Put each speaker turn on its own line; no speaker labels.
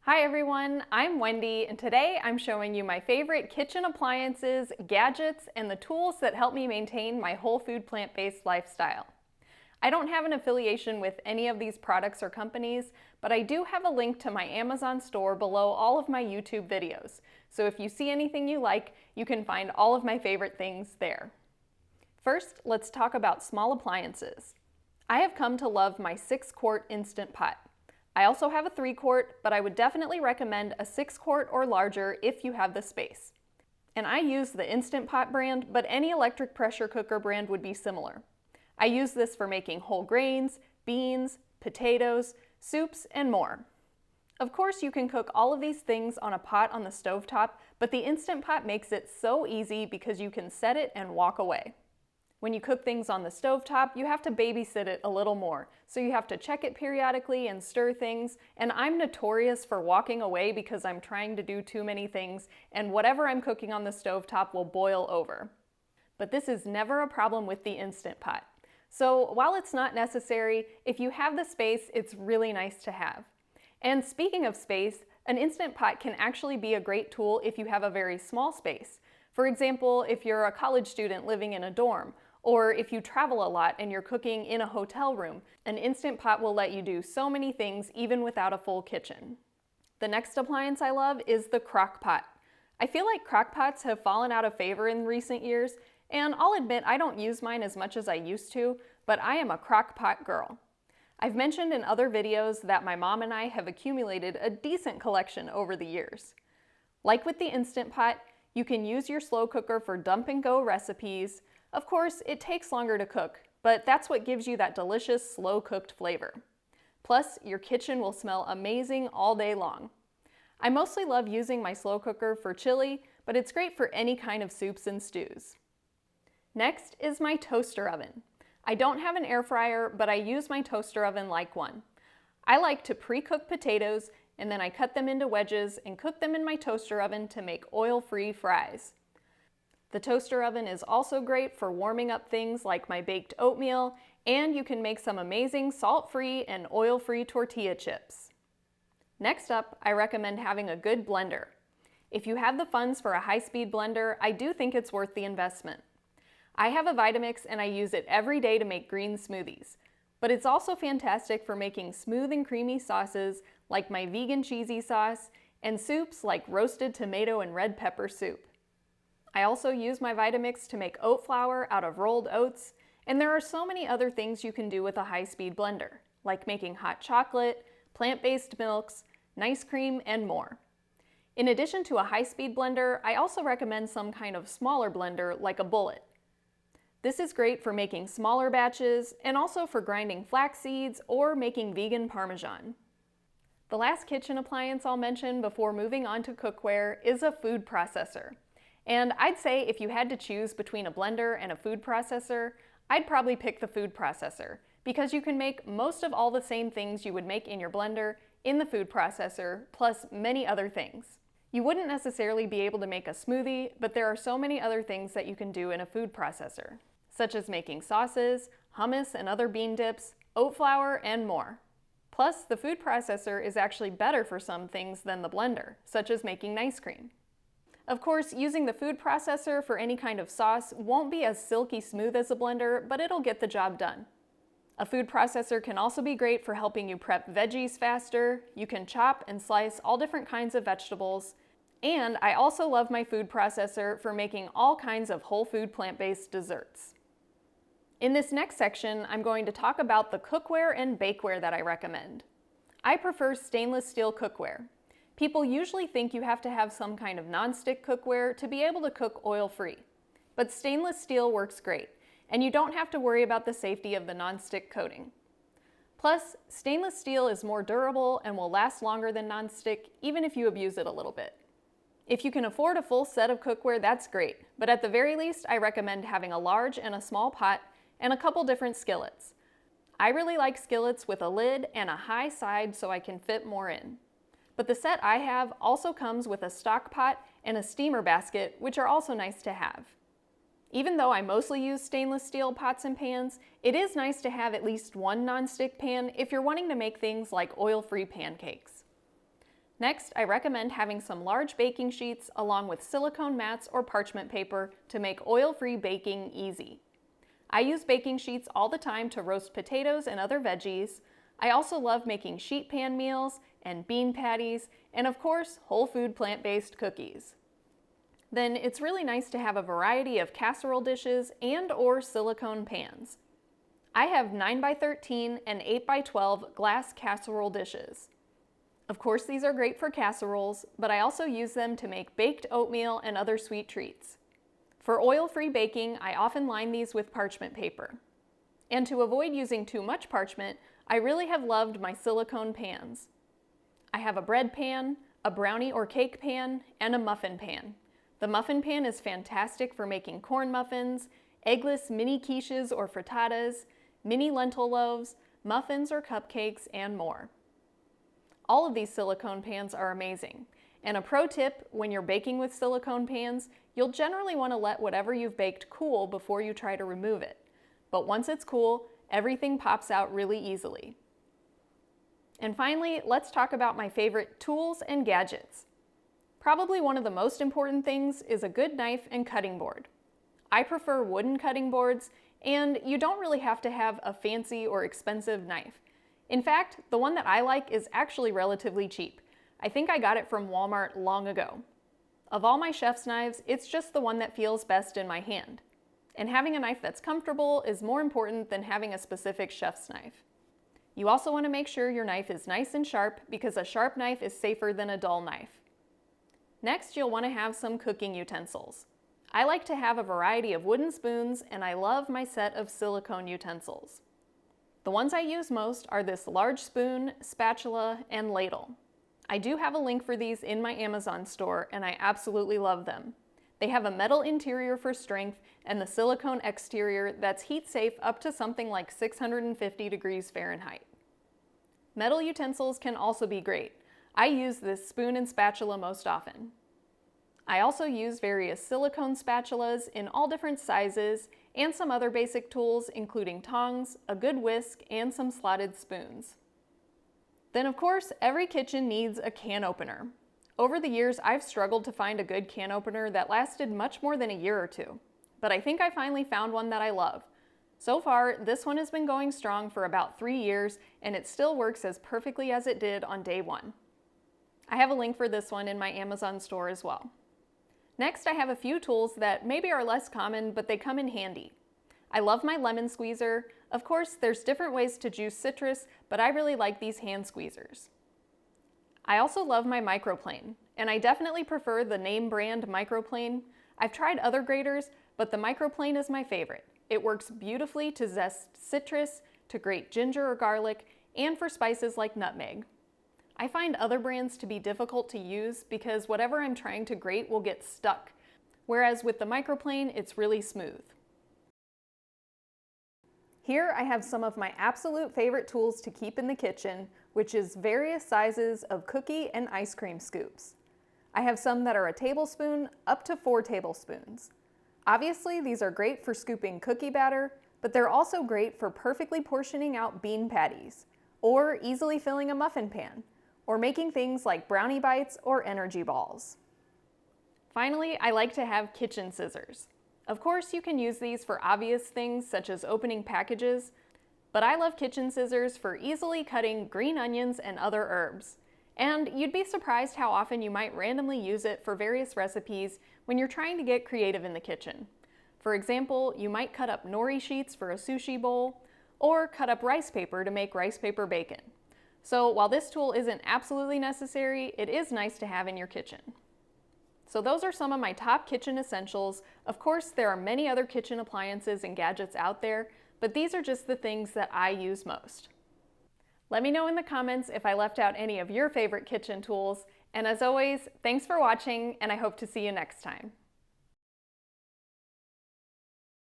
Hi everyone, I'm Wendy, and today I'm showing you my favorite kitchen appliances, gadgets, and the tools that help me maintain my whole food plant-based lifestyle. I don't have an affiliation with any of these products or companies, but I do have a link to my Amazon store below all of my YouTube videos. So if you see anything you like, you can find all of my favorite things there. First, let's talk about small appliances. I have come to love my 6-quart Instant Pot. I also have a 3-quart, but I would definitely recommend a 6-quart or larger if you have the space. And I use the Instant Pot brand, but any electric pressure cooker brand would be similar. I use this for making whole grains, beans, potatoes, soups, and more. Of course, you can cook all of these things on a pot on the stovetop, but the Instant Pot makes it so easy because you can set it and walk away. When you cook things on the stovetop, you have to babysit it a little more, so you have to check it periodically and stir things, and I'm notorious for walking away because I'm trying to do too many things, and whatever I'm cooking on the stovetop will boil over. But this is never a problem with the Instant Pot. So while it's not necessary, if you have the space, it's really nice to have. And speaking of space, an Instant Pot can actually be a great tool if you have a very small space. For example, if you're a college student living in a dorm, or if you travel a lot and you're cooking in a hotel room, an Instant Pot will let you do so many things even without a full kitchen. The next appliance I love is the crock pot. I feel like crock pots have fallen out of favor in recent years, and I'll admit I don't use mine as much as I used to, but I am a crock pot girl. I've mentioned in other videos that my mom and I have accumulated a decent collection over the years. Like with the Instant Pot, you can use your slow cooker for dump and go recipes. Of course, it takes longer to cook, but that's what gives you that delicious slow cooked flavor. Plus, your kitchen will smell amazing all day long. I mostly love using my slow cooker for chili, but it's great for any kind of soups and stews. Next is my toaster oven. I don't have an air fryer, but I use my toaster oven like one. I like to pre-cook potatoes, and then I cut them into wedges and cook them in my toaster oven to make oil-free fries. The toaster oven is also great for warming up things like my baked oatmeal, and you can make some amazing salt-free and oil-free tortilla chips. Next up, I recommend having a good blender. If you have the funds for a high-speed blender, I do think it's worth the investment. I have a Vitamix and I use it every day to make green smoothies, but it's also fantastic for making smooth and creamy sauces like my vegan cheesy sauce and soups like roasted tomato and red pepper soup. I also use my Vitamix to make oat flour out of rolled oats, and there are so many other things you can do with a high-speed blender, like making hot chocolate, plant-based milks, nice cream, and more. In addition to a high-speed blender, I also recommend some kind of smaller blender like a bullet. This is great for making smaller batches and also for grinding flax seeds or making vegan Parmesan. The last kitchen appliance I'll mention before moving on to cookware is a food processor. And I'd say if you had to choose between a blender and a food processor, I'd probably pick the food processor because you can make most of all the same things you would make in your blender in the food processor, plus many other things. You wouldn't necessarily be able to make a smoothie, but there are so many other things that you can do in a food processor, such as making sauces, hummus and other bean dips, oat flour, and more. Plus, the food processor is actually better for some things than the blender, such as making ice cream. Of course, using the food processor for any kind of sauce won't be as silky smooth as a blender, but it'll get the job done. A food processor can also be great for helping you prep veggies faster. You can chop and slice all different kinds of vegetables. And I also love my food processor for making all kinds of whole food plant-based desserts. In this next section, I'm going to talk about the cookware and bakeware that I recommend. I prefer stainless steel cookware. People usually think you have to have some kind of non-stick cookware to be able to cook oil-free. But stainless steel works great, and you don't have to worry about the safety of the non-stick coating. Plus, stainless steel is more durable and will last longer than non-stick, even if you abuse it a little bit. If you can afford a full set of cookware, that's great, but at the very least, I recommend having a large and a small pot and a couple different skillets. I really like skillets with a lid and a high side so I can fit more in. But the set I have also comes with a stock pot and a steamer basket, which are also nice to have. Even though I mostly use stainless steel pots and pans, it is nice to have at least one non-stick pan if you're wanting to make things like oil-free pancakes. Next, I recommend having some large baking sheets along with silicone mats or parchment paper to make oil-free baking easy. I use baking sheets all the time to roast potatoes and other veggies. I also love making sheet pan meals and bean patties, and of course, whole food plant-based cookies. Then it's really nice to have a variety of casserole dishes and/or silicone pans. I have 9x13 and 8x12 glass casserole dishes. Of course, these are great for casseroles, but I also use them to make baked oatmeal and other sweet treats. For oil-free baking, I often line these with parchment paper. And to avoid using too much parchment, I really have loved my silicone pans. I have a bread pan, a brownie or cake pan, and a muffin pan. The muffin pan is fantastic for making corn muffins, eggless mini quiches or frittatas, mini lentil loaves, muffins or cupcakes, and more. All of these silicone pans are amazing. And a pro tip, when you're baking with silicone pans, you'll generally want to let whatever you've baked cool before you try to remove it. But once it's cool, everything pops out really easily. And finally, let's talk about my favorite tools and gadgets. Probably one of the most important things is a good knife and cutting board. I prefer wooden cutting boards, and you don't really have to have a fancy or expensive knife. In fact, the one that I like is actually relatively cheap. I think I got it from Walmart long ago. Of all my chef's knives, it's just the one that feels best in my hand. And having a knife that's comfortable is more important than having a specific chef's knife. You also want to make sure your knife is nice and sharp because a sharp knife is safer than a dull knife. Next, you'll want to have some cooking utensils. I like to have a variety of wooden spoons, and I love my set of silicone utensils. The ones I use most are this large spoon, spatula, and ladle. I do have a link for these in my Amazon store, and I absolutely love them. They have a metal interior for strength and the silicone exterior that's heat safe up to something like 650 degrees Fahrenheit. Metal utensils can also be great. I use this spoon and spatula most often. I also use various silicone spatulas in all different sizes and some other basic tools including tongs, a good whisk, and some slotted spoons. Then of course, every kitchen needs a can opener. Over the years, I've struggled to find a good can opener that lasted much more than a year or two, but I think I finally found one that I love. So far, this one has been going strong for about 3 years, and it still works as perfectly as it did on day one. I have a link for this one in my Amazon store as well. Next, I have a few tools that maybe are less common, but they come in handy. I love my lemon squeezer. Of course, there's different ways to juice citrus, but I really like these hand squeezers. I also love my microplane, and I definitely prefer the name brand microplane. I've tried other graters, but the microplane is my favorite. It works beautifully to zest citrus, to grate ginger or garlic, and for spices like nutmeg. I find other brands to be difficult to use because whatever I'm trying to grate will get stuck, whereas with the microplane, it's really smooth. Here I have some of my absolute favorite tools to keep in the kitchen, which is various sizes of cookie and ice cream scoops. I have some that are a tablespoon up to 4 tablespoons. Obviously, these are great for scooping cookie batter, but they're also great for perfectly portioning out bean patties, or easily filling a muffin pan, or making things like brownie bites or energy balls. Finally, I like to have kitchen scissors. Of course, you can use these for obvious things such as opening packages, but I love kitchen scissors for easily cutting green onions and other herbs. And you'd be surprised how often you might randomly use it for various recipes when you're trying to get creative in the kitchen. For example, you might cut up nori sheets for a sushi bowl, or cut up rice paper to make rice paper bacon. So while this tool isn't absolutely necessary, it is nice to have in your kitchen. So those are some of my top kitchen essentials. Of course, there are many other kitchen appliances and gadgets out there, but these are just the things that I use most. Let me know in the comments if I left out any of your favorite kitchen tools, and as always, thanks for watching, and I hope to see you next time.